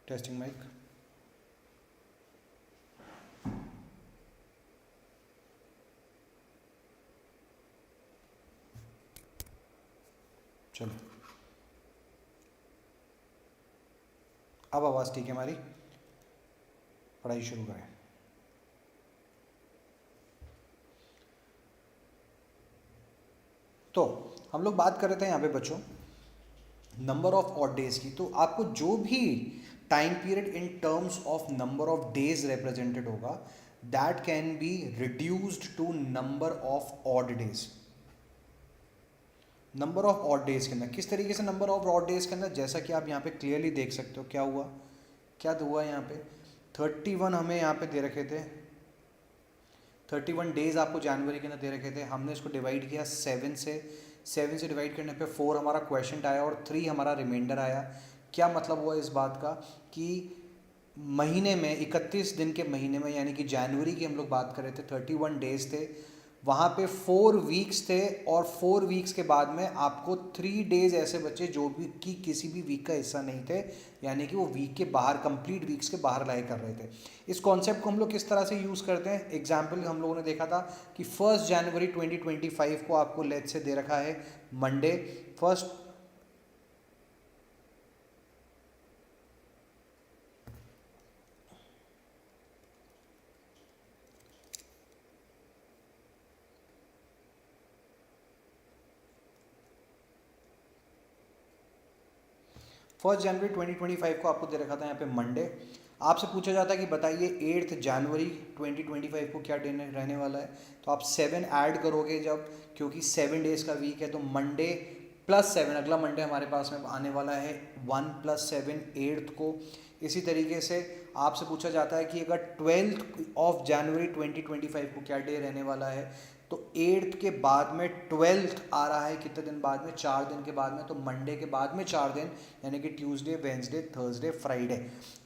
Testing mic. चलो अब आवाज़ ठीक है हमारी, पढ़ाई शुरू करें। तो हम लोग बात कर रहे थे यहाँ पे बच्चों नंबर ऑफ ऑड डेज की। तो आपको जो भी time period in terms of number of days represented होगा that can be reduced to number of odd days. Number of odd days के अंदर किस तरीके से नंबर ऑफ ऑड डेज के अंदर, जैसा कि आप यहाँ पे क्लियरली देख सकते हो क्या हुआ, क्या हुआ यहाँ पे 31 हमें यहाँ पे दे रखे थे, 31 डेज आपको जनवरी के अंदर दे रखे थे। हमने इसको डिवाइड किया 7 से, 7 से डिवाइड करने पे 4 हमारा क्वेश्चन आया और 3 हमारा रिमाइंडर आया। क्या मतलब हुआ इस बात का कि महीने में 31 दिन के महीने में, यानी कि जनवरी की हम लोग बात कर रहे थे, 31 डेज थे, वहाँ पे 4 वीक्स थे और 4 वीक्स के बाद में आपको 3 डेज ऐसे बचे जो भी कि किसी भी वीक का हिस्सा नहीं थे, यानी कि वो वीक के बाहर, कंप्लीट वीक्स के बाहर लाए कर रहे थे। इस कॉन्सेप्ट को हम लोग किस तरह से यूज़ करते हैं, एग्जाम्पल हम लोगों ने देखा था कि 1 जनवरी 2025 को आपको लेट से दे रखा है मंडे, फर्स्ट 1 जनवरी 2025 को आपको दे रखा था यहाँ पे मंडे। आपसे पूछा जाता है कि बताइए 8 जनवरी 2025 को क्या डे रहने वाला है, तो आप 7 ऐड करोगे जब, क्योंकि 7 डेज का वीक है, तो मंडे प्लस 7, अगला मंडे हमारे पास में आने वाला है 1 + 7 8 को। इसी तरीके से आपसे पूछा जाता है कि अगर 12 ऑफ जनवरी 2025 को क्या डे रहने वाला है, तो 8 के बाद में 12 आ रहा है कितने दिन बाद में, 4 दिन के बाद में, तो मंडे के बाद में 4 दिन, यानी कि ट्यूसडे, वेंसडे, थर्सडे, फ्राइडे,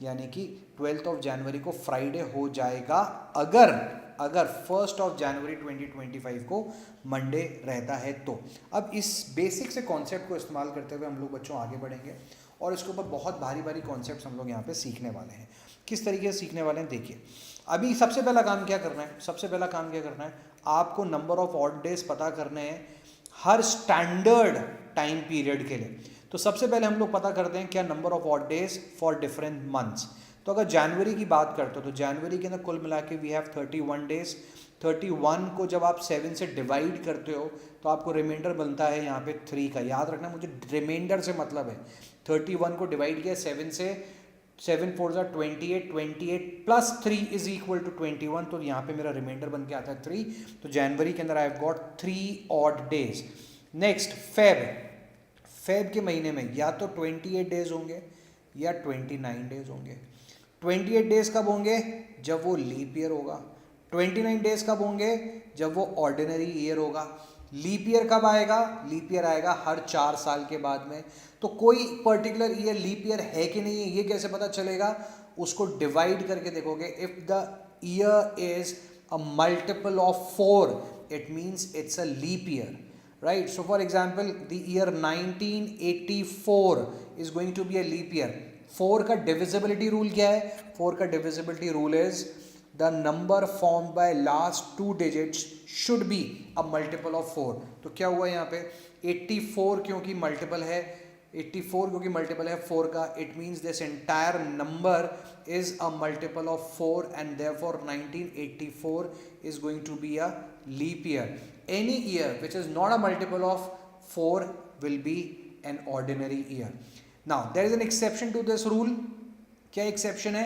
यानी कि 12 ऑफ जनवरी को फ्राइडे हो जाएगा अगर 1 जनवरी 2025 को मंडे रहता है तो। अब इस बेसिक से कॉन्सेप्ट को इस्तेमाल करते हुए हम लोग बच्चों आगे बढ़ेंगे और इसके ऊपर बहुत भारी भारी कॉन्सेप्ट्स हम लोग यहाँ पे सीखने वाले हैं। किस तरीके से सीखने वाले हैं देखिए। अभी सबसे पहला काम क्या करना है, सबसे पहला काम क्या करना है, आपको नंबर ऑफ ऑड डेज पता करने हैं हर स्टैंडर्ड टाइम पीरियड के लिए। तो सबसे पहले हम लोग पता करते हैं क्या number of odd days for different months. तो अगर जनवरी की बात करते हो तो जनवरी के अंदर कुल मिला के वी हैव 31 डेज। 31 को जब आप 7 से डिवाइड करते हो तो आपको रिमाइंडर बनता है यहाँ पे 3 का। याद रखना मुझे रिमाइंडर से मतलब है 31 को डिवाइड किया 7 से, 7 4 ज़ा 28, 28 प्लस 3 इज इक्वल टू 21, तो यहाँ पे मेरा रिमाइंडर बन के आता है 3। तो जनवरी के अंदर I have got 3 odd days. Next Feb के महीने में या तो 28 डेज होंगे या 29 डेज होंगे। 28 डेज कब होंगे, जब वो लीप ईयर होगा। 29 डेज कब होंगे, जब वो ऑर्डिनरी ईयर होगा। लीप ईयर कब आएगा, लीप ईयर आएगा हर 4 साल के बाद में। तो कोई पर्टिकुलर ईयर लीप ईयर है कि नहीं है ये कैसे पता चलेगा, उसको डिवाइड करके देखोगे। If the year is a multiple of 4 it means it's a leap year, right? So for example the year 1984 is going to be a leap year. 4 का divisibility rule क्या है, 4 का divisibility rule is the number formed by last 2 digits should be a multiple of 4. तो क्या हुआ यहाँ पे 84 क्योंकि मल्टीपल है, 84 क्योंकि मल्टीपल है 4 का, it means this entire number is a multiple of 4 and therefore 1984 is going to be a leap year. Any year which is not a multiple of 4 will be an ordinary year. Now there is an exception to this rule. क्या exception है,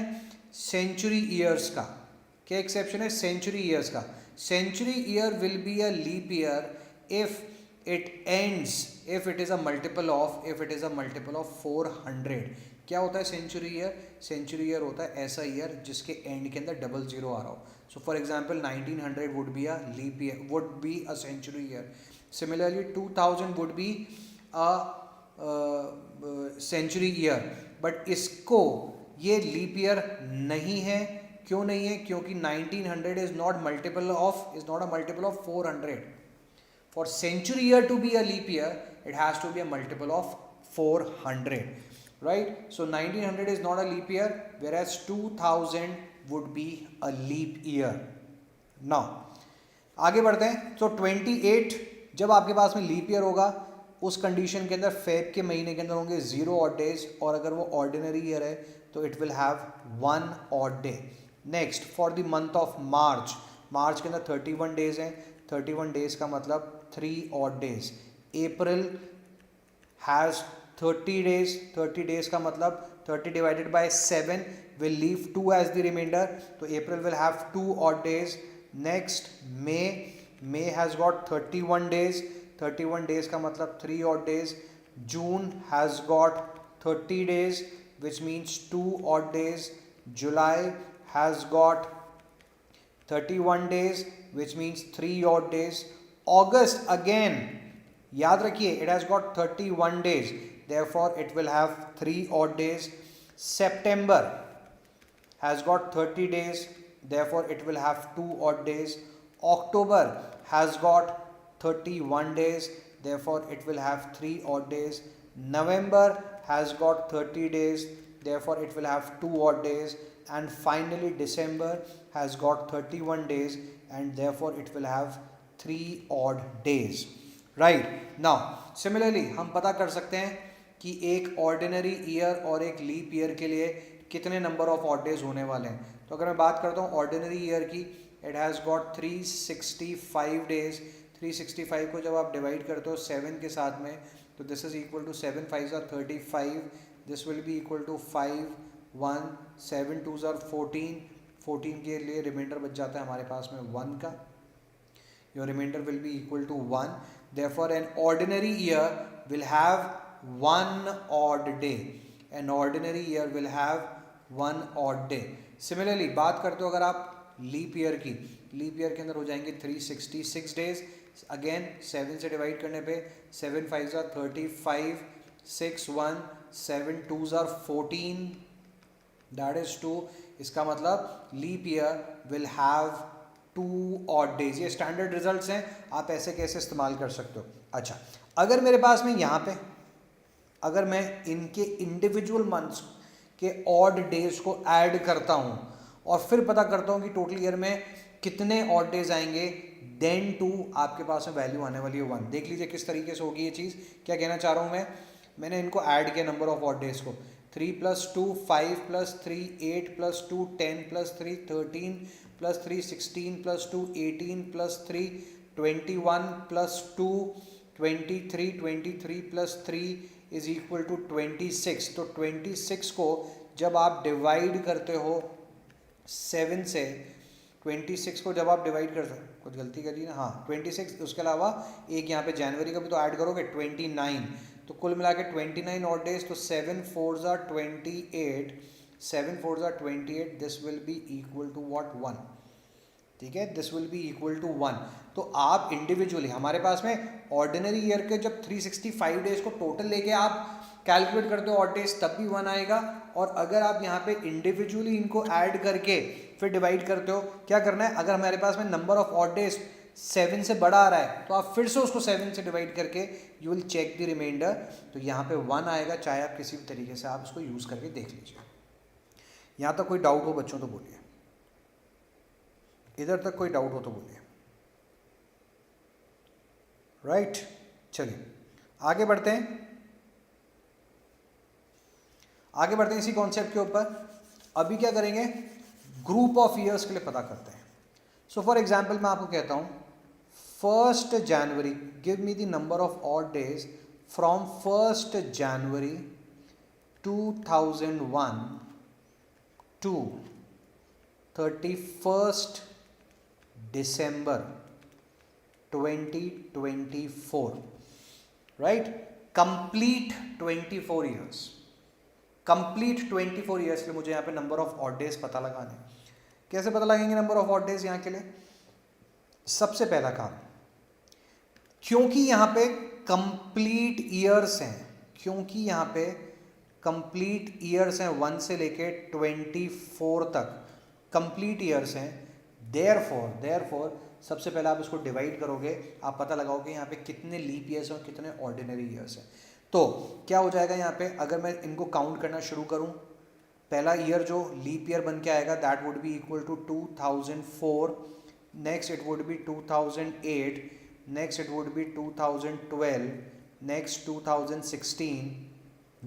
century years का। क्या exception है, century years का। Century year will be a leap year if it ends, if it is a multiple of 400। क्या होता है century year, century year होता है ऐसा ईयर जिसके एंड के अंदर 00 आ रहा हो। So for example 1900 would be a leap year, would be a century year. Similarly 2000 would be a century year, but इसको ये लीप ईयर नहीं है। क्यों नहीं है, क्योंकि 1900 is not a multiple of 400। For century year to be a leap year, it has to be a multiple of 400, right? So 1900 is not a leap year, whereas 2000 would be a leap year. Now आगे बढ़ते हैं. So 28 जब आपके पास में leap year होगा उस condition के अंदर फेब के महीने के अंदर होंगे 0 ऑड डेज, और अगर वो ऑर्डिनरी ईयर है तो it will have 1 odd day. Next for the month of March, मार्च के अंदर 31 डेज हैं. 31 डेज का मतलब 3 odd days. April has 30 days. 30 days का मतलब 30 divided by 7 will leave 2 as the remainder, तो April will have 2 odd days. Next May has got 31 days. 31 days का मतलब 3 odd days. June has got 30 days which means 2 odd days. July has got 31 days which means 3 odd days. August again याद रखिए it has got 31 days, therefore it will have 3 odd days. September has got 30 days, therefore it will have 2 odd days. October has got 31 days, therefore it will have 3 odd days. November has got 30 days, therefore it will have 2 odd days. And finally December has got 31 days and therefore it will have 3 odd days. Right. Now similarly हम पता कर सकते हैं कि एक ordinary year और एक leap year के लिए कितने नंबर ऑफ ऑड डेज होने वाले हैं. तो अगर मैं बात करता हूँ ऑर्डिनरी ईयर की, इट हैज़ गॉट 365 डेज. 365 को जब आप डिवाइड करते हो 7 के साथ में, तो this is equal to 7 5s are 35. This will be equal to 5 1 7 2s are 14. 14 के लिए रिमाइंडर बच जाता है हमारे पास में 1 का. Your reminder will be equal to 1. Therefore an ordinary year will have 1 odd day. An ordinary year will have 1 odd day. Similarly बात करते हो अगर आप लीप ईयर की, लीप ईयर के अंदर हो जाएंगे 366 डेज. अगेन 7 से डिवाइड करने पे 7 5s are 35, 6 1 7 2s are 14, that is 2. इसका मतलब leap year will have 2 odd days. ये स्टैंडर्ड रिजल्ट्स हैं, आप ऐसे कैसे इस्तेमाल कर सकते हो. अच्छा, अगर मेरे पास में यहाँ पे अगर मैं इनके इंडिविजुअल मंथ्स के ऑड डेज को ऐड करता हूँ और फिर पता करता हूँ कि टोटल ईयर में कितने ऑड डेज आएंगे, देन टू आपके पास में वैल्यू आने वाली है 1. देख लीजिए किस तरीके से होगी ये चीज़. क्या कहना चाह रहा हूँ मैंने इनको ऐड किया नंबर ऑफ ऑड डेज को. 3 + 2 5 + 3 8 + 2 10 + 3 13 + 3 16 + 2 18 + 3 21 + 2 23 23 + 3 इज इक्वल टू 26. तो 26 को जब आप डिवाइड करते हो 7 से, 26 को जब आप डिवाइड कर, कुछ गलती करी ना, हाँ 26, उसके अलावा एक यहाँ पे जनवरी का भी तो ऐड करोगे 29, तो कुल मिला के 29 ऑड डेज. तो 7 4s are 28, 7 4s are 28. This will be equal to what 1. ठीक है, this will be equal to 1. तो आप इंडिविजुअली, हमारे पास में ऑर्डिनरी ईयर के जब 365 डेज को टोटल लेके आप कैलकुलेट करते हो ऑड डेज, तब भी 1 आएगा. और अगर आप यहाँ पे इंडिविजुअली इनको ऐड करके फिर डिवाइड करते हो, क्या करना है, अगर हमारे पास में नंबर ऑफ ऑड डेज 7 से बड़ा आ रहा है तो आप फिर से उसको 7 से डिवाइड करके you will check the reminder. तो यहाँ पे 1 आएगा, चाहे आप किसी भी तरीके से आप इसको यूज़ करके देख लीजिए. यहाँ तक कोई डाउट हो बच्चों तो बोलिए, इधर तक कोई डाउट हो तो बोलिए. राइट, चलिए आगे बढ़ते हैं. आगे बढ़ते हैं इसी कॉन्सेप्ट के ऊपर. अभी क्या करेंगे, ग्रुप ऑफ ईयर्स के लिए पता करते हैं. सो फॉर एग्जांपल मैं आपको कहता हूं 1st जनवरी, give me the number of odd days from 1st जनवरी 2001 to 31st December 2024. Right, complete 24 years. Complete 24 years के लिए मुझे यहाँ पे नंबर ऑफ ऑड डेज पता लगाने. कैसे पता लगेंगे नंबर ऑफ ऑड डेज यहाँ के लिए? सबसे पहला काम, क्योंकि यहाँ पे कंप्लीट ईयर्स हैं, क्योंकि यहाँ पे कंप्लीट ईयर्स हैं 1 से लेके 24 तक कंप्लीट ईयर्स हैं. देयरफॉर सबसे पहले आप इसको डिवाइड करोगे, आप पता लगाओगे यहाँ पे कितने लीप ईयर्स हैं और कितने ऑर्डिनरी ईयर्स हैं. तो क्या हो जाएगा यहाँ पे, अगर मैं इनको काउंट करना शुरू करूँ, पहला ईयर जो लीप ईयर बन के आएगा that would be equal to 2004, next it would be 2008, next it would be 2012, next 2016,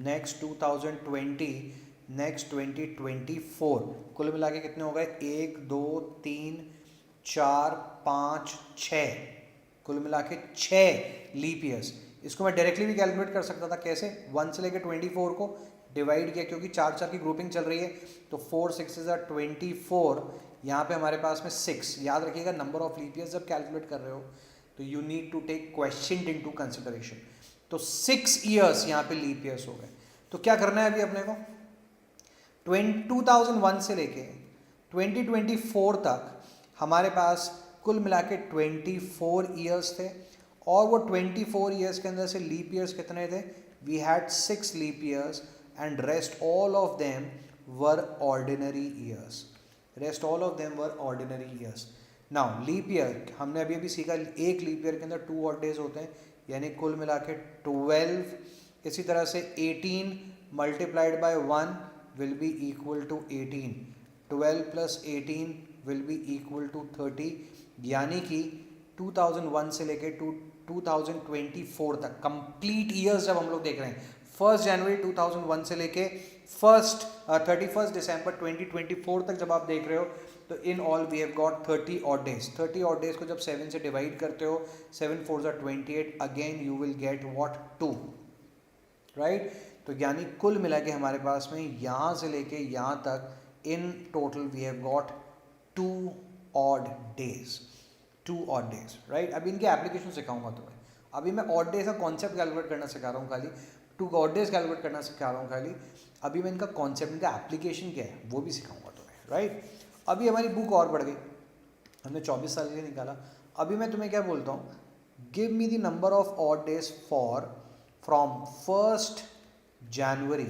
next 2020, next 2024। कुल मिला के कितने हो गए, 1 2 3 4 5 6, कुल मिला के 6 लीप ईयर्स। इसको मैं डायरेक्टली भी कैलकुलेट कर सकता था, कैसे, 1 से लेकर 24 को डिवाइड किया, क्योंकि 4 4 की ग्रुपिंग चल रही है, तो 4 6 24, यहाँ पे हमारे पास में 6। याद रखिएगा नंबर ऑफ लीप ईयर्स जब कैलकुलेट कर रहे हो तो you need to take question into consideration. तो 6 ईयर्स यहाँ पे लीप ईयर्स हो गए। तो क्या करना है अभी अपने को, 2001 से लेके 2024 तक हमारे पास कुल मिला के 24 ईयर्स थे, और वो 24 ईयर्स के अंदर से लीप ईयर्स कितने थे, we had 6 leap years and rest all of them were ordinary years, rest all of them were ordinary years. Now leap year हमने अभी अभी सीखा, एक लीप ईयर के अंदर 2 ऑड डेज होते हैं, यानी कुल मिला के 12। इसी तरह से 18 multiplied by 1 will be equal to 18, 12 plus 18 will be equal to 30, यानी कि 2001 से लेके 2024 तक कंप्लीट ईयर्स जब हम लोग देख रहे हैं, 1 जनवरी 2001 से लेके 31 दिसंबर 2024 तक जब आप देख रहे हो, तो in all we have got 30 odd days. 30 odd days को जब 7 से डिवाइड करते हो, 7 4 28, again you will get what, 2, right. तो यानी कुल मिला के हमारे पास में यहाँ से लेके यहाँ तक in total we have got 2 odd days, 2 odd days, right. अभी इनके एप्लीकेशन सिखाऊंगा तुम्हें, अभी मैं ऑड डेज का कॉन्सेप्ट कैलकुलेट करना सिखा रहा हूँ खाली, 2 ऑड डेज कैलकुलेट करना सिखा रहा हूँ खाली। अभी मैं इनका कॉन्सेप्ट, इनका एप्लीकेशन क्या है वो भी सिखाऊंगा तुम्हें, राइट। अभी हमारी बुक और बढ़ गई, हमने 24 साल के लिए निकाला। अभी मैं तुम्हें क्या बोलता हूँ, give me the number of odd days for from 1 जनवरी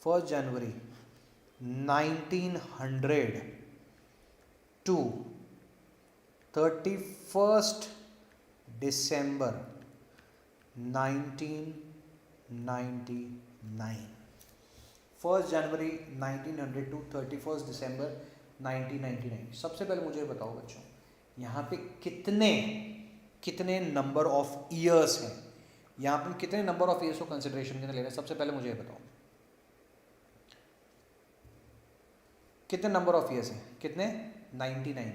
1900 to 31st December 1999। 1 जनवरी 1900 टू 31 दिसंबर 1999। सबसे पहले मुझे बताओ बच्चों, यहाँ पे कितने नंबर ऑफ ईयर्स हैं, यहाँ पे कितने नंबर ऑफ ईयर्स को कंसिडरेशन के लिए ले रहे हैं, सबसे पहले मुझे बताओ कितने नंबर ऑफ ईयर्स हैं, कितने, 99,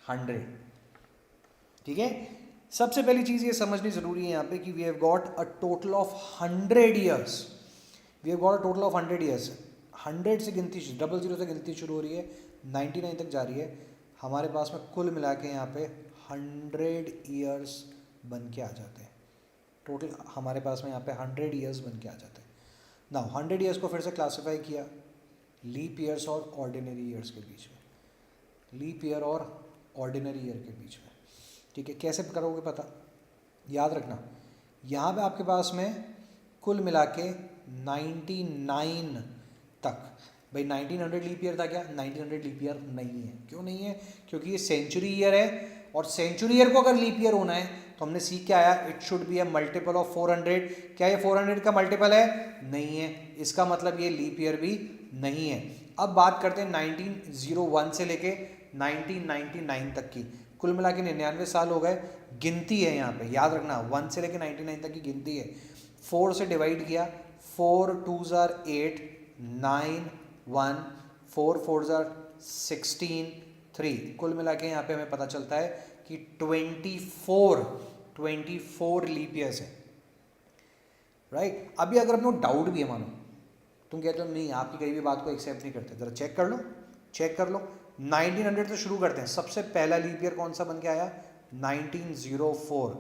100, ठीक है। सबसे पहली चीज़ ये समझनी ज़रूरी है यहाँ पे कि we have got a total of 100 years, we have got a total of 100 years. 100 से गिनती, 00 से गिनती शुरू हो रही है, 99 तक जा रही है। हमारे पास में कुल मिला के यहाँ पे 100 ईयर्स बन के आ जाते हैं, टोटल हमारे पास में यहाँ पे 100 ईयर्स बन के आ जाते हैं। नाउ 100 ईयर्स को फिर से क्लासीफाई किया लीप ईयर्स और ऑर्डिनरी ईयर्स के बीच में, लीप ईयर और ऑर्डिनरी ईयर के बीच में, ठीक है। कैसे करोगे पता, याद रखना, यहाँ पे आपके पास में कुल मिला के 99 तक, भाई 1900 लीप ईयर था क्या, 1900 लीप ईयर नहीं है। क्यों नहीं है, क्योंकि ये सेंचुरी ईयर है, और सेंचुरी ईयर को अगर लीप ईयर होना है तो हमने सीख के आया it should be a multiple of 400। क्या ये 400 का मल्टीपल है, नहीं है, इसका मतलब ये लीप ईयर भी नहीं है। अब बात करते हैं 1901 से लेके 1999 तक की, कुल मिला के 99 साल हो गए। गिनती है यहाँ पे, याद रखना 1 से लेके 99 तक की गिनती है। 4 से डिवाइड किया, 4 2s are 8, 9 1, 4 4s are 16, 3, कुल मिला के यहाँ पे हमें पता चलता है कि 24 लीप ईयर्स है, राइट। अभी अगर अपने डाउट भी है, मानो तुम कहते हो नहीं आपकी कहीं भी बात को एक्सेप्ट नहीं करते, जरा चेक कर लो 1900 से शुरू करते हैं। सबसे पहला लीप ईयर कौन सा बन के आया, 1904,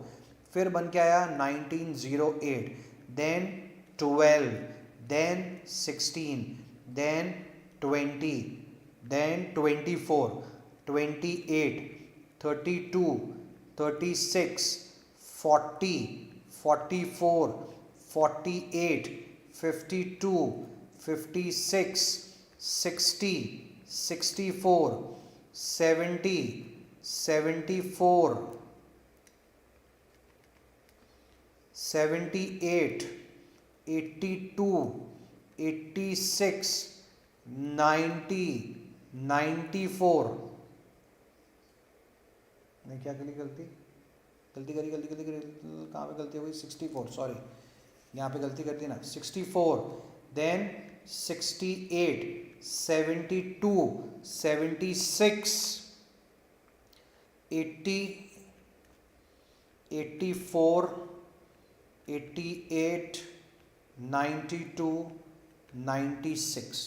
फिर बन के आया 1908, देन 12, देन 16, देन 20, देन 24, 28, 32, 36, 40, 44, 48, 52, 56, 60, 64, 70, 74, 78, 82, 86, 90, 94। मैं क्या करी गलती करी कहाँ पे गलती हो गई? 64, सॉरी, यहाँ पे गलती कर दी ना। 64, देन 68, 72, 76, 80, 84, 88, 92, 96।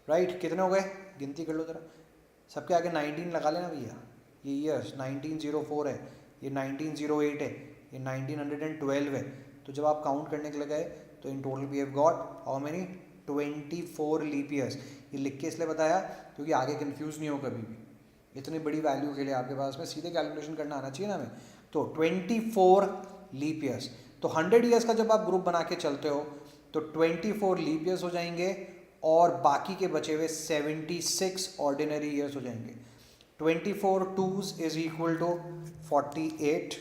राइट, कितने हो गए? गिनती कर लो जरा। सबके आगे 19 लगा लेना भैया। ये ईयर्स 1904 है, ये 1908 है, ये 1912 है। तो जब आप काउंट करने के लिए गए तो in total we have got how many? 24 leap years. ये लिख के इसलिए बताया क्योंकि आगे कंफ्यूज नहीं हो कभी भी। इतनी बड़ी वैल्यू के लिए आपके पास में सीधे कैलकुलेशन करना आना चाहिए ना हमें। तो 24 लीप ईयर्स। तो 100 ईयर्स का जब आप ग्रुप बना के चलते हो तो 24 लीप ईयर्स हो जाएंगे और बाकी के बचे हुए 76 ऑर्डिनरी ईयर्स हो जाएंगे। 24 twos is equal to 48.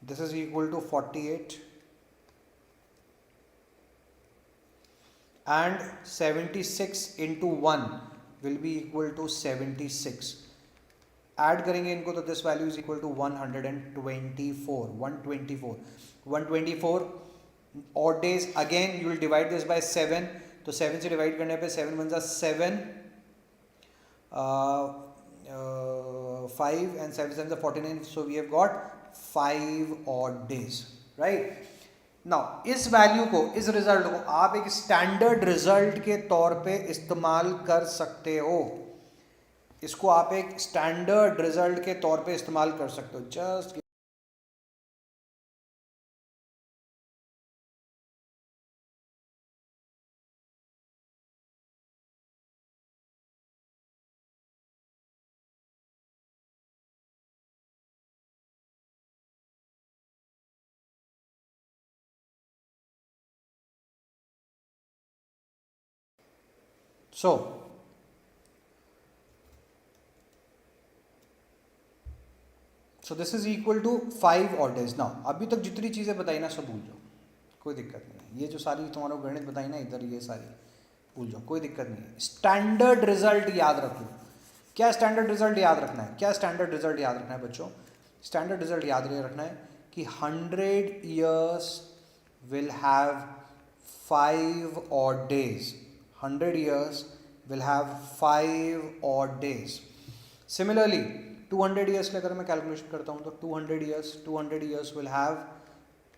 This is equal to 48 and 76 into 1 will be equal to 76. Add करेंगे इनको तो this value is equal to 124 124 odd days. Again you will divide this by 7, तो 7 से डिवाइड करने पे 7 बन जा 7, 5 and 7 7 49, so we have got 5 odd days, right? Now इस वैल्यू को, इस रिजल्ट को आप एक स्टैंडर्ड रिजल्ट के तौर पे इस्तेमाल कर सकते हो। इसको आप एक स्टैंडर्ड रिजल्ट के तौर पे इस्तेमाल कर सकते हो। Just so this is equal to 5 odd days. Now अभी तक जितनी चीज़ें बताई ना सब भूल जाओ, कोई दिक्कत नहीं है। ये जो सारी तुम्हारा गणित बताई ना इधर, ये सारी भूल जाओ, कोई दिक्कत नहीं है। स्टैंडर्ड रिजल्ट याद रखो। क्या स्टैंडर्ड रिजल्ट याद रखना है? क्या स्टैंडर्ड रिजल्ट याद रखना है बच्चों? स्टैंडर्ड रिजल्ट याद रखना है कि 100 years will have 5 odd days. 100 years will have 5 odd days. Similarly 200 years के अगर मैं कैलकुलेशन करता हूँ तो 200 years will have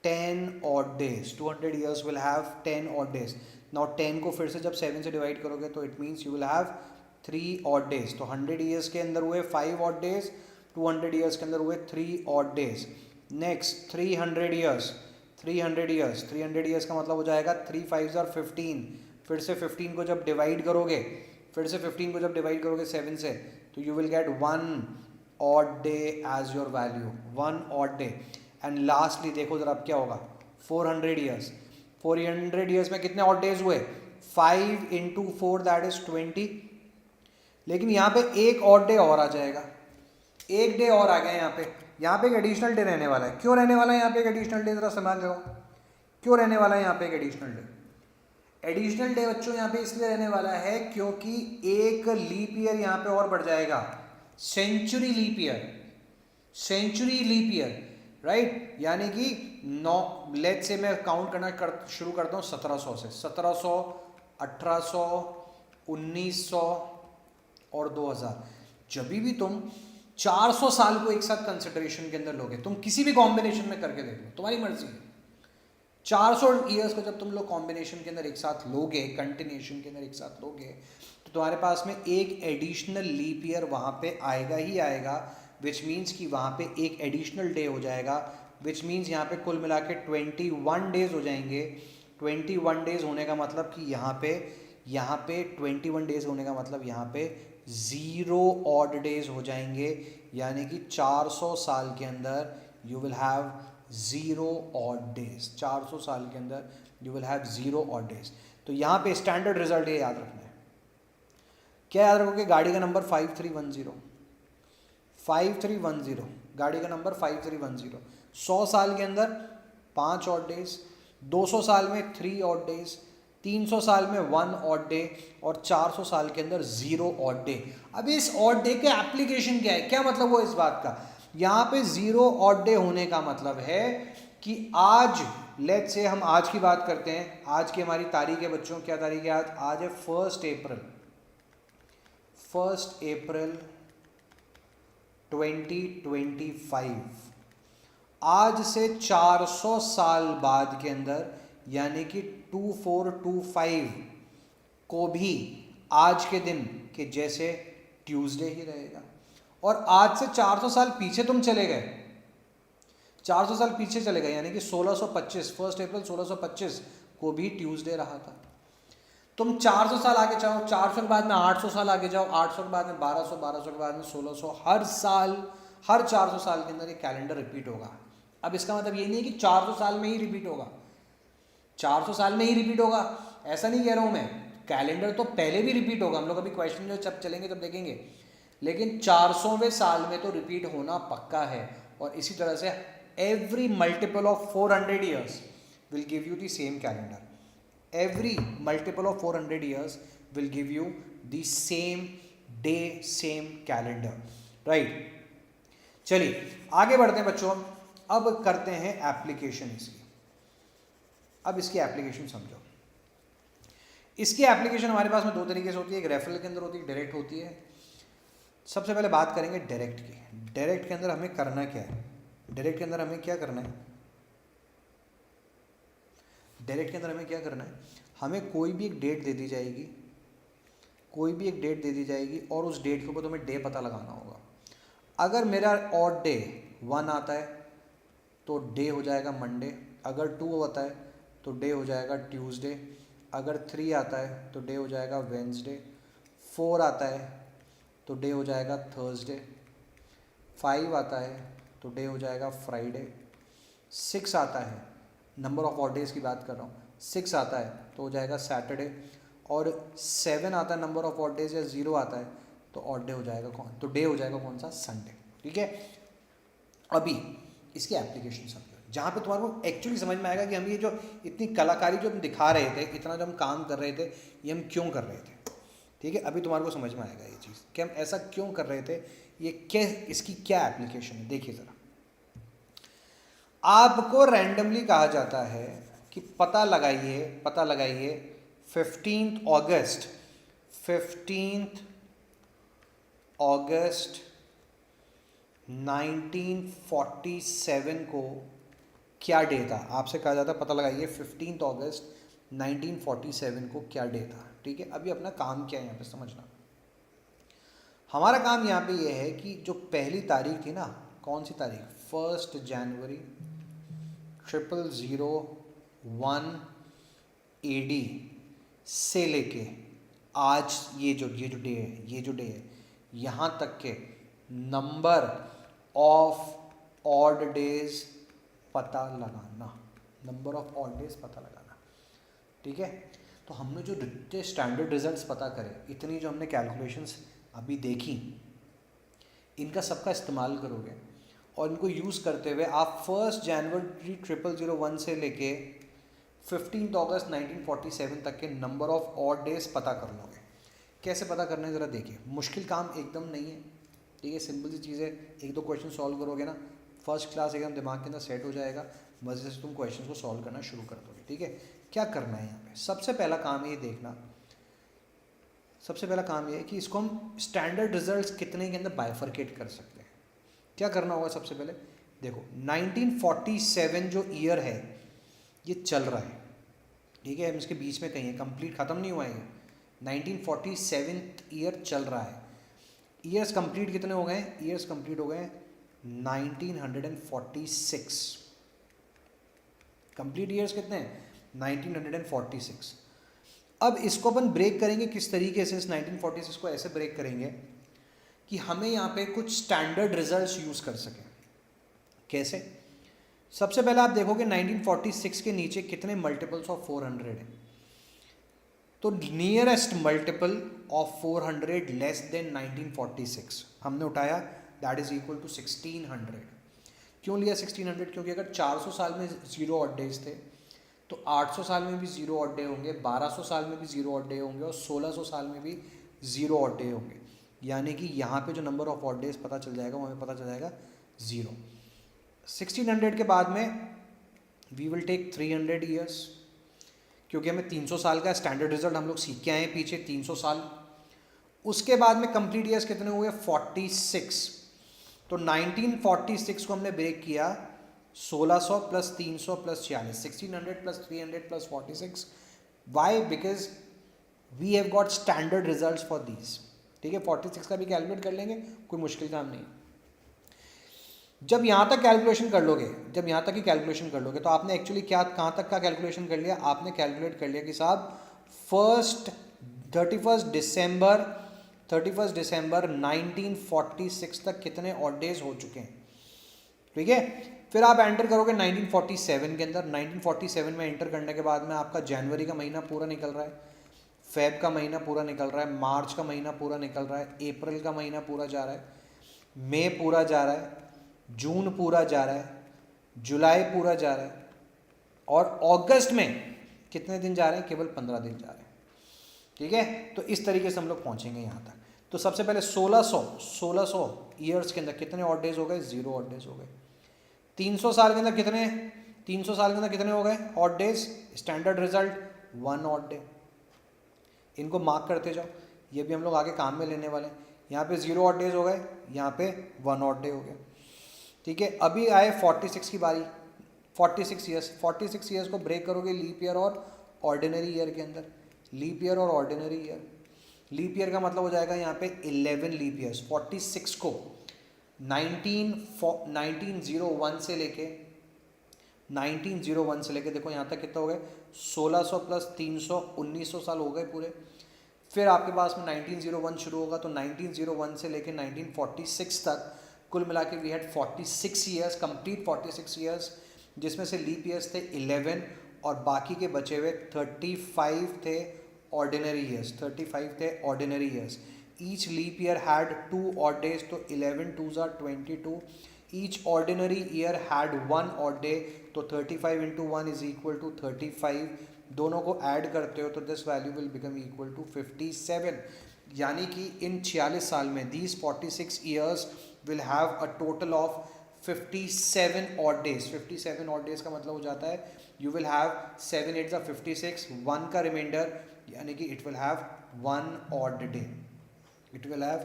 10 odd days. 200 years will have 10 odd days. Now 10 को फिर से जब 7 से डिवाइड करोगे तो it means you will have 3 odd days. तो 100 ईयर्स के अंदर हुए 5 ऑड डेज, 200 ईयर्स के अंदर हुए 3 odd days. Next 300 years, 300 years का मतलब हो जाएगा 3 5s are 15। फिर से 15 को जब डिवाइड करोगे, 7 से तो you will get 1 odd day as your value, 1 odd day. And lastly देखो जरा अब क्या होगा, 400 ईयर्स। 400 ईयर्स में कितने ऑड डेज हुए? 5 into 4 दैट इज 20। लेकिन यहाँ पे एक ऑड डे और आ जाएगा, एक डे और आ गया यहाँ पे। यहाँ पे एक एडिशनल डे रहने वाला है। क्यों रहने वाला है यहाँ पे एक एडिशनल डे? जरा समझ लो क्यों रहने वाला है यहाँ पे एक एडिशनल डे। एडिशनल डे बच्चों यहाँ पे इसलिए रहने वाला है क्योंकि एक लीप ईयर यहाँ पे और बढ़ जाएगा, सेंचुरी लीप ईयर, राइट। यानी कि 9, लेट्स से मैं काउंट करना शुरू करता हूँ 1700 से, 1700, 1800, 1900 और 2000। जब भी तुम 400 साल को एक साथ कंसिडरेशन के अंदर लोगे, तुम किसी भी कॉम्बिनेशन में करके देख लो, तुम्हारी मर्जी है। 400 ईयर्स को जब तुम लोग कॉम्बिनेशन के अंदर एक साथ लोगे, कंटिन्यूशन के अंदर एक साथ लोगे, तो तुम्हारे पास में एक एडिशनल लीप ईयर वहाँ पे आएगा ही आएगा, विच मीन्स कि वहाँ पे एक एडिशनल डे हो जाएगा, विच मीन्स यहाँ पे कुल मिला के 21 डेज हो जाएंगे। 21 डेज होने का मतलब कि यहाँ पे 21 डेज होने का मतलब यहाँ पे 0 ऑड डेज हो जाएंगे। यानी कि 400 साल के अंदर you will have 0 odd days. 400 साल के अंदर you will have 0 odd days. तो यहाँ पे स्टैंडर्ड रिजल्ट ये याद रखना है। क्या याद रखोगे? गाड़ी का नंबर 5310, 5310, गाड़ी का नंबर 5310। 100 साल के अंदर 5 ऑड डेज, 200 साल में 3 ऑड डेज, 300 साल में 1 ऑड डे और 400 साल के अंदर 0 ऑड डे। अब इस ऑड डे के एप्लीकेशन क्या है, क्या मतलब वो इस बात का, यहाँ पे 0 ऑड डे होने का मतलब है कि आज लेट्स से हम आज की बात करते हैं, आज की हमारी तारीख है बच्चों, क्या तारीख है आज, आज है 1 अप्रैल 2025। आज से 400 साल बाद के अंदर यानी कि 2425 को भी आज के दिन के जैसे ट्यूसडे ही रहेगा। और आज से 400 साल पीछे तुम चले गए, 400 साल पीछे चले गए यानी कि 1625, 1 अप्रैल 1625 को भी ट्यूसडे रहा था। तुम 400 साल आगे जाओ, 400 के बाद में 800 साल आगे जाओ, 800 के बाद में 1200, 1200 के बाद में 1600, हर साल हर 400 साल के अंदर ये कैलेंडर रिपीट होगा। अब इसका मतलब ये नहीं है कि 400 साल में ही रिपीट होगा, 400 साल में ही रिपीट होगा ऐसा नहीं कह रहा हूँ मैं, कैलेंडर तो पहले भी रिपीट होगा, हम लोग अभी क्वेश्चन जो जब चलेंगे तब देखेंगे, लेकिन 400वें साल में तो रिपीट होना पक्का है। और इसी तरह से every multiple of 400 years will give you the same calendar, every multiple of 400 years will give you the same day same calendar, right. चलिए आगे बढ़ते हैं बच्चों, अब करते हैं एप्लीकेशन इसकी। अब इसकी एप्लीकेशन समझो। इसकी एप्लीकेशन हमारे पास में दो तरीके से होती है, एक रेफरल के अंदर होती है, डायरेक्ट होती है। सबसे पहले बात करेंगे डायरेक्ट की। डायरेक्ट के अंदर हमें करना क्या है, डायरेक्ट के अंदर हमें क्या करना है, डायरेक्ट के अंदर हमें क्या करना है, हमें कोई भी एक डेट दे दी जाएगी, कोई भी एक डेट दे दी जाएगी और उस डेट के ऊपर तुम्हें डे पता लगाना होगा। अगर मेरा ऑड डे 1 आता है तो डे हो जाएगा मंडे, अगर 2 आता है तो डे हो जाएगा ट्यूसडे, अगर 3 आता है तो डे हो जाएगा वेंसडे, 4 आता है तो डे हो जाएगा थर्सडे, 5 आता है तो डे हो जाएगा फ्राइडे, 6 आता है, नंबर ऑफ ऑड डेज की बात कर रहा हूँ, 6 आता है तो हो जाएगा सैटरडे, और 7 आता है नंबर ऑफ ऑड डेज या 0 आता है तो ऑड डे हो जाएगा कौन, तो डे हो जाएगा कौन सा, संडे। ठीक है, अभी इसकी एप्लीकेशन समझो, जहाँ पे तुम्हारे को एक्चुअली समझ में आएगा कि हम ये जो इतनी कलाकारी जो हम दिखा रहे थे, इतना जो हम काम कर रहे थे, ये हम क्यों कर रहे थे। ठीक है, अभी तुम्हारे को समझ में आएगा ये चीज़ कि हम ऐसा क्यों कर रहे थे, ये क्या, इसकी क्या एप्लीकेशन है। देखिए ज़रा, आपको रैंडमली कहा जाता है कि पता लगाइए 15 अगस्त 1947 को क्या डे था। आपसे कहा जाता है पता लगाइए 15 अगस्त 1947 को क्या डे था। ठीक है, अभी अपना काम क्या है यहाँ पे समझना। हमारा काम यहाँ पे ये है कि जो पहली तारीख थी ना, कौन सी तारीख, 1 जनवरी 0001 AD से लेके आज ये जो डे है यहाँ तक के नंबर ऑफ ऑड डेज पता लगाना, नंबर ऑफ ऑड डेज पता लगाना। ठीक है, तो हमने जो जितने स्टैंडर्ड रिजल्ट्स पता करे, इतनी जो हमने कैलकुलेशंस अभी देखी, इनका सबका इस्तेमाल करोगे और इनको यूज़ करते हुए आप 1 जनवरी 0001 से लेके 15 अगस्त 1947 तक के नंबर ऑफ ऑड डेज पता कर लोगे। कैसे पता करना है ज़रा देखिए, मुश्किल काम एकदम नहीं है। ठीक है, सिंपल सी चीज़ है, 1-2 क्वेश्चन सॉल्व करोगे ना, फर्स्ट क्लास एकदम दिमाग के अंदर सेट हो जाएगा, मज़े से तुम क्वेश्चन को सॉल्व करना शुरू कर दोगे। ठीक है, क्या करना है यहाँ पे, सबसे पहला काम ये देखना, सबसे पहला काम ये है कि इसको हम स्टैंडर्ड रिजल्ट्स कितने के अंदर बाइफरकेट कर सकते हैं। क्या करना होगा, सबसे पहले देखो 1947 जो ईयर है ये चल रहा है। ठीक है, हम इसके बीच में कहीं है, कंप्लीट ख़त्म नहीं हुआ है, 1947 ईयर चल रहा है। ईयर्स कंप्लीट कितने हो गए, ईयर्स कंप्लीट हो गए 1946। कंप्लीट ईयर्स कितने हैं, 1946। अब इसको अपन ब्रेक करेंगे किस तरीके से, इस 1946 को ऐसे ब्रेक करेंगे कि हमें यहाँ पे कुछ स्टैंडर्ड रिजल्ट्स यूज़ कर सकें। कैसे, सबसे पहले आप देखोगे 1946 के नीचे कितने मल्टीपल्स ऑफ 400 हैं, तो nearest multiple of 400 less than 1946 हमने उठाया, दैट इज इक्वल टू 1600। क्यों लिया 1600? क्योंकि अगर 400 साल में 0 ऑड डेज थे तो 800 साल में भी 0 ऑड डे होंगे, 1200 साल में भी 0 ऑड डे होंगे और 1600 साल में भी 0 ऑड डे होंगे। यानी कि यहाँ पे जो नंबर ऑफ ऑड डेज पता चल जाएगा वो हमें पता चल जाएगा 0। 1600 के बाद में वी विल टेक 300 ईयर्स, क्योंकि हमें 300 साल का स्टैंडर्ड रिजल्ट हम लोग सीख के आए हैं पीछे 300 साल। उसके बाद में कंप्लीट ईयर्स कितने हुए? 46। तो 1946 को हमने ब्रेक किया 1600 plus 300 plus 46, 1600 plus 300 plus 46। Why? Because we have got standard results for these. ठीक है, 46 का भी कैलकुलेट कर लेंगे, कोई मुश्किल काम नहीं। जब यहाँ तक कैलकुलेशन कर लोगे, जब यहाँ तक ही कैलकुलेशन कर लोगे तो आपने एक्चुअली क्या कहाँ तक का कैलकुलेशन कर लिया? आपने कैलकुलेट कर लिया कि साहब 31 दिसंबर 1946 तक कितने ऑड डेज हो चुके हैं। ठीक है, फिर आप एंटर करोगे 1947 के अंदर। 1947 में एंटर करने के बाद में आपका जनवरी का महीना पूरा निकल रहा है, फेब का महीना पूरा निकल रहा है, मार्च का महीना पूरा निकल रहा है, अप्रैल का महीना पूरा जा रहा है, मई पूरा जा रहा है, जून पूरा जा रहा है, जुलाई पूरा जा रहा है, और अगस्त में कितने दिन जा रहे हैं? केवल 15 दिन जा रहे हैं। ठीक है, तो इस तरीके से हम लोग पहुंचेंगे यहाँ तक। तो सबसे पहले 1600 ईयर्स के अंदर कितने ऑड डेज हो गए? 0 ऑड डेज हो गए। 300 साल के अंदर कितने? 300 साल के अंदर कितने हो गए odd days? Standard result 1 odd day. इनको मार्क करते जाओ, ये भी हम लोग आगे काम में लेने वाले हैं। यहाँ पे 0 ऑड डेज हो गए, यहाँ पे 1 ऑड डे हो गया। ठीक है, अभी आए 46 की बारी। 46 ईयर्स को ब्रेक करोगे लीप ईयर और ऑर्डिनरी ईयर के अंदर। लीप ईयर और ऑर्डिनरी ईयर, लीप ईयर का मतलब हो जाएगा यहाँ पे 11 लीप ईयर्स। 46 को 1901 से लेके 1901 से लेके देखो यहाँ तक कितना हो गए? 1600 प्लस 300 1900 साल हो गए पूरे। फिर आपके पास में 1901 शुरू होगा, तो 1901 से लेके 1946 तक कुल मिला के we had 46 years, complete 46 years, जिसमें से लीप ईयर्स थे 11 और बाकी के बचे हुए 35 थे ऑर्डिनरी ईयर्स। 35 थे ordinary years. Each leap year had 2 odd days, तो 11 2s are 22। Each ordinary year had 1 odd day, तो 35 इंटू 1 इज इक्वल टू 35। दोनों को ऐड करते हो तो this value will become equal to 57। यानी कि इन 46 साल में these 46 years will have a total of 57 odd days. 57 odd days का मतलब हो जाता है यू विल हैव 7 8 56, 1 का रिमाइंडर, यानी कि it will have 1 odd day. It will have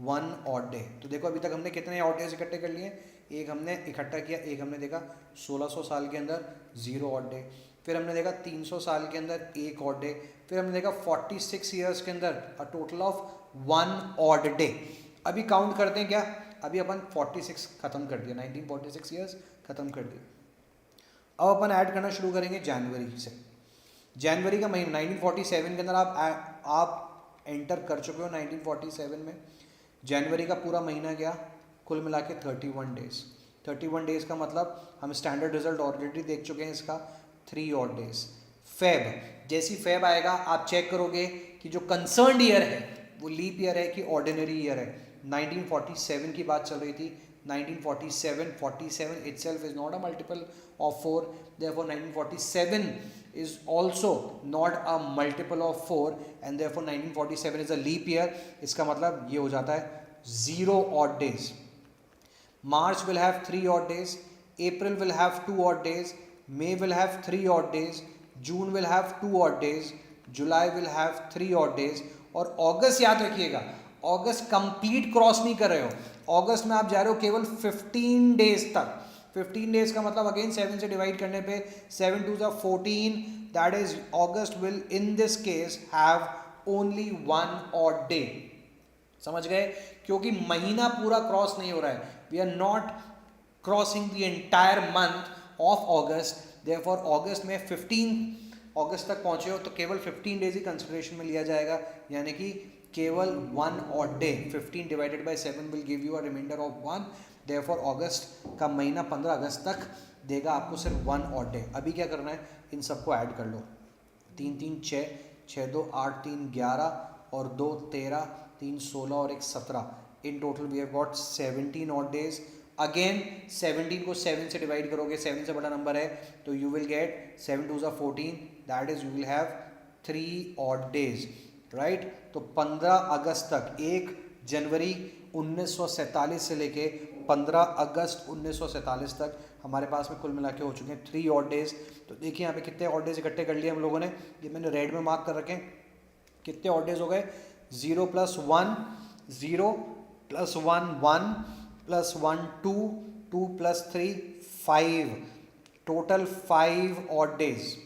1 odd day. तो देखो अभी तक हमने कितने ऑड डेज इकट्ठे कर लिए? एक हमने इकट्ठा किया, एक हमने देखा 1600 साल के अंदर 0 ऑड डे, फिर हमने देखा 300 साल के अंदर 1 ऑड डे, फिर हमने देखा 46 ईयर्स के अंदर अ टोटल ऑफ 1 ऑड डे। अभी काउंट करते हैं क्या? अभी अपन 46 खत्म कर दिया, 1946 ईयर्स खत्म कर दिया। अब अपन ऐड करना शुरू करेंगे जनवरी से। जनवरी का महीना 1947 के अंदर आप एंटर कर चुके हो 1947 में। जनवरी का पूरा महीना गया, कुल मिला के 31 डेज। 31 डेज का मतलब हम स्टैंडर्ड रिजल्ट ऑलरेडी देख चुके हैं इसका, 3 ऑड डेज। फेब, जैसी फेब आएगा आप चेक करोगे कि जो कंसर्न्ड ईयर है वो लीप ईयर है कि ऑर्डिनरी ईयर है। 1947 की बात चल रही थी, 1947, 47 itself is not a multiple of 4, therefore 1947 is also not a multiple of 4 and therefore 1947 is a leap year। इसका मतलब ये हो जाता है 0 odd days। March will have 3 odd days, April will have 2 odd days, May will have 3 odd days, June will have 2 odd days, July will have 3 odd days, और अगस्त याद रखिएगा, अगस्त complete cross नहीं कर रहे हो। अगस्त में आप जा रहे हो केवल 15 डेज तक। 15 डेज का मतलब अगेन 7 से डिवाइड करने पे 7 2s are 14, that is August will in this case have only 1 odd day. समझ गए? क्योंकि महीना पूरा क्रॉस नहीं हो रहा है, we are not crossing the entire month of August, therefore अगस्त में 15 अगस्त तक पहुंचे हो तो केवल 15 डेज ही कंसिडरेशन में लिया जाएगा, यानी कि केवल 1 odd day. 15 divided by 7 will give you a remainder of 1, therefore अगस्त का महीना 15 अगस्त तक देगा आपको सिर्फ 1 ऑड डे। अभी क्या करना है, इन सबको ऐड कर लो। 3 3 6, 6 2 8, 3 11 और 2 13, 3 16 और 1 17। In total we have got 17 odd days. Again 17 को 7 से डिवाइड करोगे, 7 से बड़ा नंबर है तो you will gate 7 2 14, that is you will have 3 odd days, right. तो 15 अगस्त तक, 1 जनवरी 1947 से लेके 15 अगस्त 1947 तक हमारे पास में कुल मिला के हो चुके हैं 3 ऑड डेज। तो देखिए यहाँ पे कितने ऑड डेज इकट्ठे कर लिए हम लोगों ने, ये मैंने रेड में मार्क कर रखे। कितने ऑड डेज हो गए? 0 + 1 0 + 1 1 + 1 2 2 + 3 5, टोटल 5 ऑड डेज।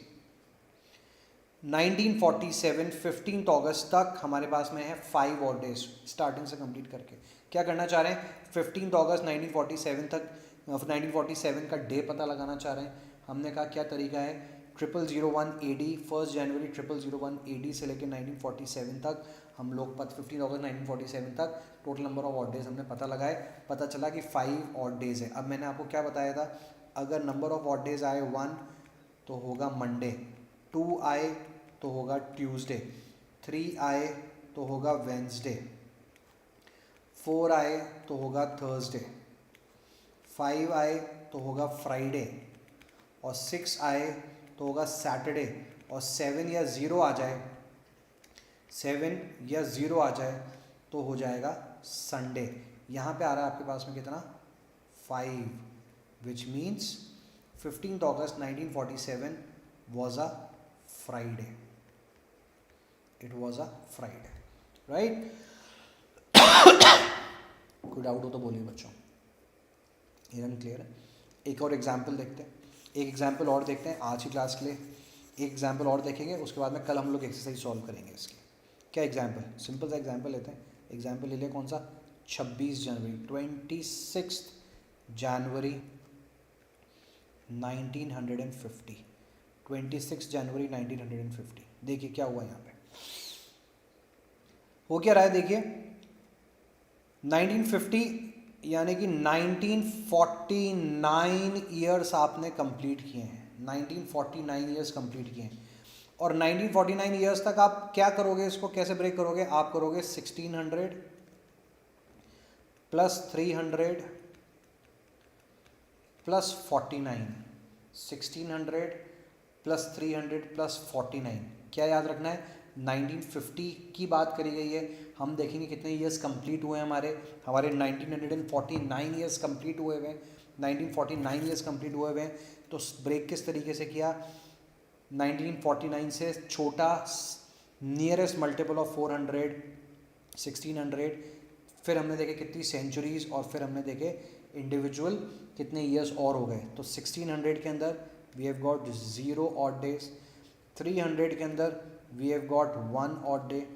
1947 15 अगस्त तक हमारे पास में है 5 ऑड डेज, स्टार्टिंग से कंप्लीट करके। क्या करना चाह रहे हैं? 15 अगस्त 1947 तक, 1947 का डे पता लगाना चाह रहे हैं। हमने कहा क्या तरीका है, 0001 AD, 1 जनवरी 0001 AD से लेकर 1947 तक हम लोग 15 अगस्त 1947 तक total number of odd days हमने पता लगाए। पता चला कि 5 ऑड डेज है। अब मैंने आपको क्या बताया था, अगर नंबर ऑफ ऑड डेज आए 1 तो होगा मंडे, 2 आए तो होगा ट्यूसडे, 3 आए तो होगा वेंसडे, 4 आए तो होगा थर्सडे, 5 आए तो होगा फ्राइडे, और 6 आए तो होगा सैटरडे, और 7 या 0 आ जाए, 7 या 0 आ जाए तो हो जाएगा संडे। यहाँ पे आ रहा है आपके पास में कितना? 5, which means 15 August 1947 was a Friday. It was a Friday, right? कोई डाउट हो तो बोलिए बच्चों, एकदम क्लियर है। एक और एग्जाम्पल देखते हैं, एक एग्जाम्पल और देखते हैं आज की क्लास के लिए। एक एग्जाम्पल और देखेंगे, उसके बाद में कल हम लोग एक्सरसाइज सॉल्व करेंगे इसकी। क्या एग्जाम्पल? सिंपल सा एग्जाम्पल लेते हैं। एग्जाम्पल ले लिया कौन सा? 26 जनवरी, 26 जनवरी 1950, 26 जनवरी 1950। देखिए क्या हुआ यहाँ पे, हो क्या रहा है देखिए। 1950 यानी कि 1949 ईयर्स आपने कंप्लीट किए हैं, 1949 ईयर्स कंप्लीट किए हैं। और 1949 ईयर्स तक आप क्या करोगे, इसको कैसे ब्रेक करोगे? आप करोगे 1600 + 300 + 49, 1600 + 300 + 49। क्या याद रखना है? 1950 की बात करी गई है। हम देखेंगे कितने ईयर्स कंप्लीट हुए हैं हमारे 1949 ईयर्स कंप्लीट हुए हुए हैं, 1949 ईयर्स कंप्लीट हुए हुए हैं। तो ब्रेक किस तरीके से किया? 1949 से छोटा नियरेस्ट मल्टीपल ऑफ 400 1600, फिर हमने देखे कितनी सेंचुरीज, और फिर हमने देखे इंडिविजुअल कितने ईयर्स और हो गए। तो 1600 के अंदर we have got 0 odd days, 300 के अंदर we have got 1 odd day,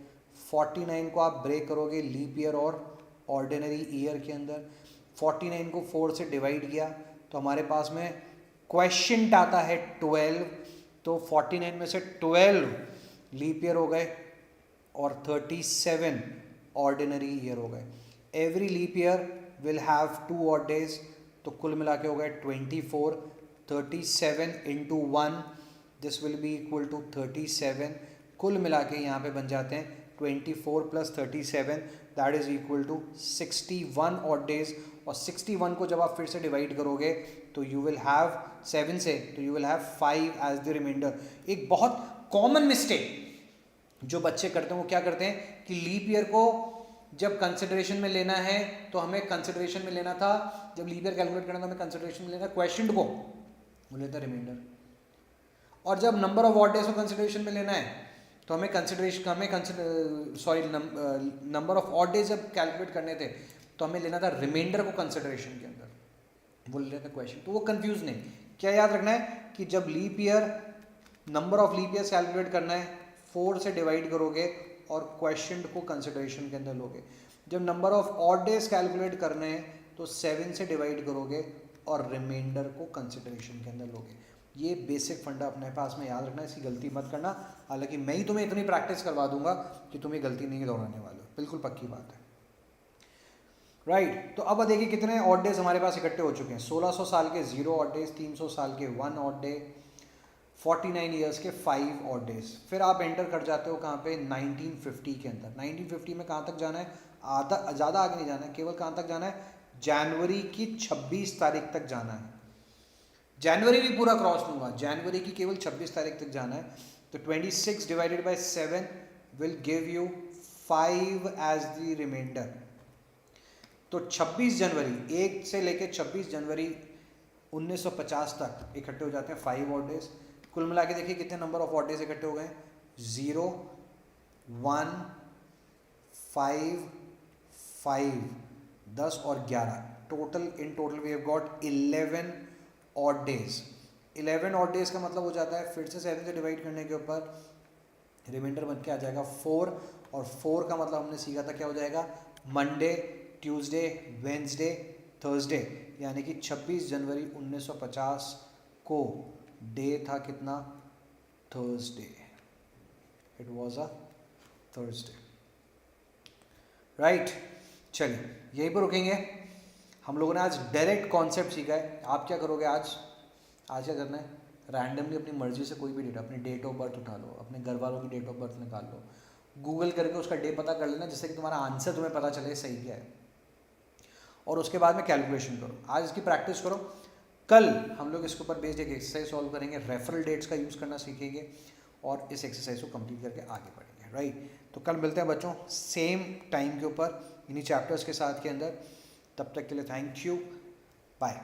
49 को आप ब्रेक करोगे लीप ईयर और ऑर्डिनरी ईयर के अंदर, 49 को 4 से डिवाइड किया तो हमारे पास में क्वेश्चन आता है 12। तो 49 में से 12 लीप ईयर हो गए और 37 ऑर्डिनरी ईयर हो गए। Every leap year will have 2 odd days, तो कुल मिला के हो गए 24। 37 × 1, this will be equal to 37। कुल मिला के यहाँ पे बन जाते हैं 24 + 37, that is equal to 61 odd days. और 61 को जब आप फिर से डिवाइड करोगे तो यू विल हैव 7 से, तो you will have 5 as the remainder. एक बहुत कॉमन मिस्टेक जो बच्चे करते हैं वो क्या करते हैं कि लीप ईयर को जब कंसिडरेशन में लेना है तो हमें कंसिडरेशन में लेना था, जब लीप ईयर कैलकुलेट करना था हमें कंसिडरेशन में लेना क्वेश्चन को, वो लेता रिमाइंडर। और जब नंबर ऑफ ऑड डेज को कंसिडरेशन में लेना है तो हमें नंबर ऑफ ऑड डेज जब कैलकुलेट करने थे तो हमें लेना था रिमाइंडर को कंसिडरेशन के अंदर, वो ले लेता क्वेश्चन। तो वो कंफ्यूज नहीं। क्या याद रखना है कि जब leap year, number of leap years calculate करना है 4 से डिवाइड करोगे और क्वेश्चन को कंसिडरेशन के अंदर लोगे। जब number of odd days calculate करने हैं तो 7 से डिवाइड करोगे और रिमाइंडर को कंसिडरेशन के अंदर लोगे। ये बेसिक फंडा अपने पास में याद रखना, इसकी गलती मत करना। हालांकि मैं ही तुम्हें इतनी प्रैक्टिस करवा दूंगा कि तुम ये गलती नहीं दोहराने वाले हो, बिल्कुल पक्की बात है, राइट। तो अब देखिए कितने ऑड डेज हमारे पास इकट्ठे हो चुके हैं। 1600 साल के 0 ऑड डेज, 300 साल के 1 ऑड डे, 49 ईयर्स के 5 ऑड डेज। फिर आप एंटर कर जाते हो कहाँ पे? 1950 के अंदर। 1950 में कहाँ तक जाना है? ज़्यादा आगे नहीं जाना है, केवल कहाँ तक जाना है? जनवरी की 26 तारीख तक जाना है। जनवरी भी पूरा क्रॉस नहीं हुआ, जनवरी की केवल 26 तारीख तक जाना है। तो 26 divided by 7 will give you 5 as the reminder. तो 26 जनवरी 1 से लेकर 26 जनवरी 1950 तक इकट्ठे हो जाते हैं 5 ऑड डेज। कुल मिला के देखिए कितने नंबर ऑफ ऑड डेज इकट्ठे हो गए, 0 1 5 5 10 और 11, total in total we have got 11 odd days. 11 odd days का मतलब हो जाता है, फिर से 7 से डिवाइड करने के ऊपर रिमाइंडर बन के आ जाएगा 4, और 4 का मतलब हमने सीखा था क्या हो जाएगा, मंडे, ट्यूसडे, वेंसडे, थर्सडे, यानी कि 26 जनवरी 1950 को डे था कितना, Thursday, it was a Thursday, right. चलिए यहीं पर रुकेंगे। हम लोगों ने आज डायरेक्ट कॉन्सेप्ट सीखा है। आप क्या करोगे आज क्या करना है, रैंडमली अपनी मर्जी से कोई भी डेट, अपनी डेट ऑफ बर्थ उठा लो, अपने घर वालों की डेट ऑफ बर्थ निकाल लो, गूगल करके उसका डे पता कर लेना, जिससे कि तुम्हारा आंसर तुम्हें पता चले सही क्या है, और उसके बाद में कैलकुलेशन करो। आज इसकी प्रैक्टिस करो। कल हम लोग इसके ऊपर बेस्ड एक एक्सरसाइज सॉल्व करेंगे, रेफरल डेट्स का यूज़ करना सीखेंगे, और इस एक्सरसाइज को कंप्लीट करके आगे बढ़ेंगे, राइट। तो कल मिलते हैं बच्चों सेम टाइम के ऊपर इन्हीं चैप्टर्स के साथ के अंदर। तब तक के लिए थैंक यू, बाय।